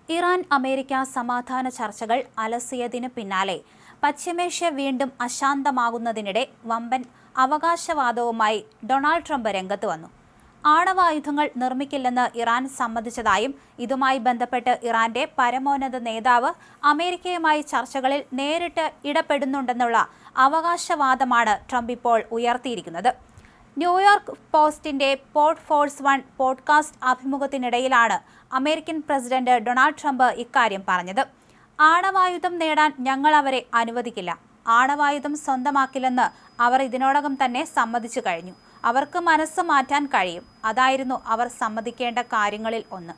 Iran America സമാധാന ചർച്ചകൾ അലസിയതിനു പിന്നാലെ പശ്ചിമേഷ്യ വീണ്ടും അശാന്തമാകുന്നതിനിടെ വമ്പൻ അവകാശവാദവുമായി ഡൊണാൾഡ് ട്രംപ് രംഗത്ത് വന്നു. ആണവായുധങ്ങൾ നിർമ്മിക്കില്ലെന്ന് ഇറാൻ സമ്മതിച്ചതായും ഇതുമായി ബന്ധപ്പെട്ട് ഇറാന്റെ പരമോന്നത നേതാവ് അമേരിക്കയുമായി ചർച്ചകളിൽ നേരിട്ട് ഇടപെടുന്നുണ്ടെന്നുള്ള അവകാശവാദമാണ് ട്രംപ് ഇപ്പോൾ ഉയർത്തിയിരിക്കുന്നത്. ന്യൂയോർക്ക് പോസ്റ്റിന്റെ പോഡ് ഫോഴ്സ് 1 പോഡ്കാസ്റ്റ് അഭിമുഖത്തിനിടയിലാണ് അമേരിക്കൻ പ്രസിഡന്റ് ഡൊണാൾഡ് ട്രംപ് ഇക്കാര്യം പറഞ്ഞത്. ആണവായുധം നേടാൻ ഞങ്ങൾ അവരെ അനുവദിക്കില്ല. ആണവായുധം സ്വന്തമാക്കില്ലെന്ന് അവർ ഇതിനോടകം തന്നെ സമ്മതിച്ചു കഴിഞ്ഞു. അവർക്ക് മനസ്സ് മാറ്റാൻ കഴിയും. അതായിരുന്നു അവർ സമ്മതിക്കേണ്ട കാര്യങ്ങളിൽ ഒന്ന്.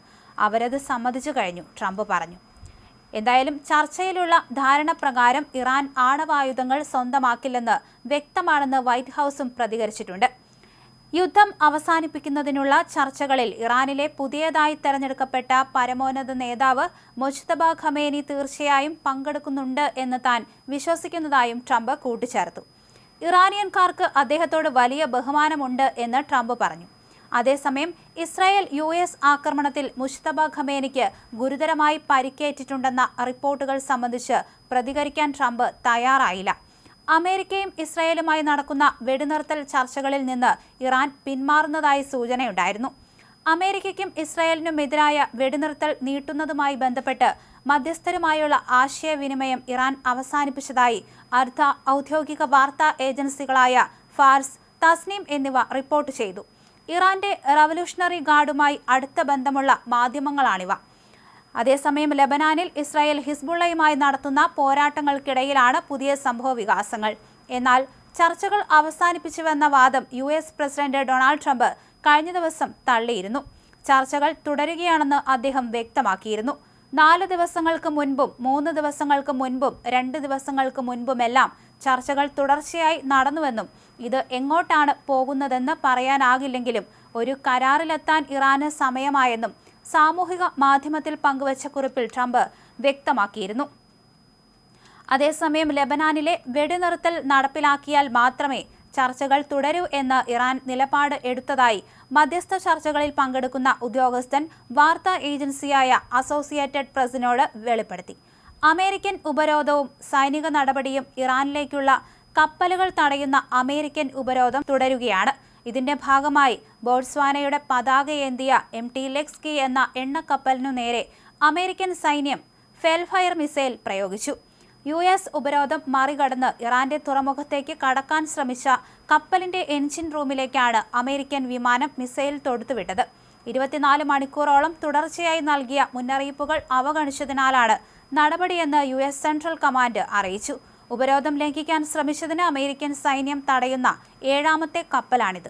അവരത് സമ്മതിച്ചു കഴിഞ്ഞു, ട്രംപ് പറഞ്ഞു. എന്തായാലും ചർച്ചയിലുള്ള ധാരണ പ്രകാരം ഇറാൻ ആണവായുധങ്ങൾ സ്വന്തമാക്കില്ലെന്ന് വ്യക്തമാണെന്ന് വൈറ്റ് ഹൗസും പ്രതികരിച്ചിട്ടുണ്ട്. യുദ്ധം അവസാനിപ്പിക്കുന്നതിനുള്ള ചർച്ചകളിൽ ഇറാനിലെ പുതിയതായി തെരഞ്ഞെടുക്കപ്പെട്ട പരമോന്നത നേതാവ് മുജ്തബ ഖമേനി തീർച്ചയായും പങ്കെടുക്കുന്നുണ്ട് എന്ന് താൻ വിശ്വസിക്കുന്നതായും ട്രംപ് കൂട്ടിച്ചേർത്തു. ഇറാനിയൻകാർക്ക് അദ്ദേഹത്തോട് വലിയ ബഹുമാനമുണ്ട് എന്ന് ട്രംപ് പറഞ്ഞു. അതേസമയം ഇസ്രായേൽ US ആക്രമണത്തിൽ മുജ്തബ ഖമേനിക്ക് ഗുരുതരമായി പരിക്കേറ്റിട്ടുണ്ടെന്ന റിപ്പോർട്ടുകൾ സംബന്ധിച്ച് പ്രതികരിക്കാൻ ട്രംപ് തയ്യാറായില്ല. അമേരിക്കയും ഇസ്രായേലുമായി നടക്കുന്ന വെടിനിർത്തൽ ചർച്ചകളിൽ നിന്ന് ഇറാൻ പിന്മാറുന്നതായി സൂചനയുണ്ടായിരുന്നു. അമേരിക്കയ്ക്കും ഇസ്രായേലിനുമെതിരായ വെടിനിർത്തൽ നീട്ടുന്നതുമായി ബന്ധപ്പെട്ട് മധ്യസ്ഥരുമായുള്ള ആശയവിനിമയം ഇറാൻ അവസാനിപ്പിച്ചതായി അർദ്ധ ഔദ്യോഗിക വാർത്താ ഏജൻസികളായ ഫാർസ്, തസ്നീം എന്നിവ റിപ്പോർട്ട് ചെയ്തു. ഇറാന്റെ റവല്യൂഷണറി ഗാർഡുമായി അടുത്ത ബന്ധമുള്ള മാധ്യമങ്ങളാണിവ. അതേസമയം ലബനാനിൽ ഇസ്രായേൽ ഹിസ്ബുള്ളയുമായി നടത്തുന്ന പോരാട്ടങ്ങൾക്കിടയിലാണ് പുതിയ സംഭവ വികാസങ്ങൾ. എന്നാൽ ചർച്ചകൾ അവസാനിപ്പിച്ചുവെന്ന വാദം US പ്രസിഡന്റ് ഡൊണാൾഡ് ട്രംപ് കഴിഞ്ഞ ദിവസം തള്ളിയിരുന്നു. ചർച്ചകൾ തുടരുകയാണെന്ന് അദ്ദേഹം വ്യക്തമാക്കിയിരുന്നു. 4 ദിവസങ്ങൾക്ക് മുൻപും 3 ദിവസങ്ങൾക്ക് മുൻപും 2 ദിവസങ്ങൾക്ക് മുൻപുമെല്ലാം ചർച്ചകൾ തുടർച്ചയായി നടന്നുവെന്നും ഇത് എങ്ങോട്ടാണ് പോകുന്നതെന്ന് പറയാനാകില്ലെങ്കിലും ഒരു കരാറിലെത്താൻ ഇറാന് സമയമായെന്നും സാമൂഹിക മാധ്യമത്തിൽ പങ്കുവച്ച കുറിപ്പിൽ ട്രംപ് വ്യക്തമാക്കിയിരുന്നു. അതേസമയം ലബനാനിലെ വെടിനിർത്തൽ നടപ്പിലാക്കിയാൽ മാത്രമേ ചർച്ചകൾ തുടരൂ എന്ന് ഇറാൻ നിലപാട് എടുത്തതായി മധ്യസ്ഥ ചർച്ചകളിൽ പങ്കെടുക്കുന്ന ഉദ്യോഗസ്ഥൻ വാർത്താ ഏജൻസിയായ അസോസിയേറ്റഡ് പ്രസിനോട് വെളിപ്പെടുത്തി. അമേരിക്കൻ ഉപരോധവും സൈനിക നടപടിയും ഇറാനിലേക്കുള്ള കപ്പലുകൾ തടയുന്ന അമേരിക്കൻ ഉപരോധം തുടരുകയാണ്. ഇതിന്റെ ഭാഗമായി ബോട്സ്വാനയുടെ പതാകയേന്തിയ MT ലെക്സ്കി എന്ന എണ്ണക്കപ്പലിനു നേരെ അമേരിക്കൻ സൈന്യം ഫെൽഫയർ മിസൈൽ പ്രയോഗിച്ചു. US ഉപരോധം മറികടന്ന് ഇറാന്റെ തുറമുഖത്തേക്ക് കടക്കാൻ ശ്രമിച്ച കപ്പലിന്റെ എൻജിൻ റൂമിലേക്കാണ് അമേരിക്കൻ വിമാനം മിസൈൽ തൊടുത്തുവിട്ടത്. 24 മണിക്കൂറോളം തുടർച്ചയായി നൽകിയ മുന്നറിയിപ്പുകൾ അവഗണിച്ചതിനാലാണ് നടപടിയെന്ന് US സെൻട്രൽ കമാൻഡ് അറിയിച്ചു. ഉപരോധം ലംഘിക്കാൻ ശ്രമിച്ചതിന് അമേരിക്കൻ സൈന്യം തടയുന്ന 7ാമത്തെ കപ്പലാണിത്.